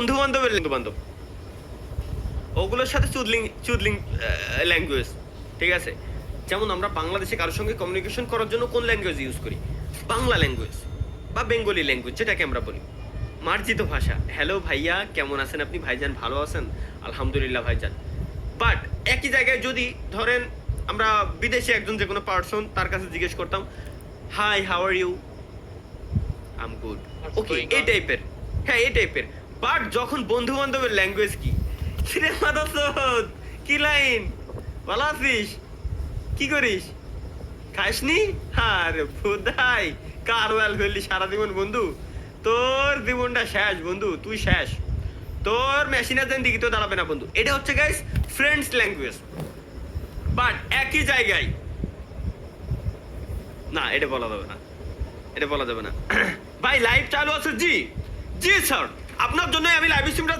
বন্ধু বান্ধব ওগুলোর সাথে চুদলিং চুদলিং ল্যাঙ্গুয়েজ, ঠিক আছে? যেমন আমরা বাংলাদেশে কারোর সঙ্গে কমিউনিকেশন করার জন্য কোন ল্যাঙ্গুয়েজ ইউজ করি? বাংলা ল্যাঙ্গুয়েজ বা বেঙ্গলি ল্যাঙ্গুয়েজ, যেটাকে আমরা বলি মার্জিত ভাষা। হ্যালো ভাইয়া, কেমন আছেন আপনি? ভাইজান ভালো আছেন? আলহামদুলিল্লাহ ভাইজান। বাট একই জায়গায় যদি ধরেন আমরা বিদেশে একজন যে কোনো পার্সন, তার কাছে জিজ্ঞেস করতাম hi how are you, I am good, okay, এই টাইপের। হ্যাঁ, এই টাইপের। বাট যখন বন্ধু বান্ধবের ল্যাঙ্গুয়েজ কি রে মাদাসদ, কি লাইন, ভালো আছিস, কি করিস, খাসনি? আরে ভোদাই, কারওয়াল ফেললি সারা জীবন বন্ধু, তোর জীবনটা শেষ বন্ধু, তুই শেষ, তোর মেশিনের দেন দিকে তো দাঁড়াবে না বন্ধু। এটা হচ্ছে গাইস ফ্রেন্ডস ল্যাঙ্গুয়েজ। বাট একই জায়গায় না, এটা বলা যাবে না, এটা বলা যাবে না। ভাই লাইভ চালু আছে? জি জি স্যার, আপনার জন্য আমি লাইভ স্ট্রিমটা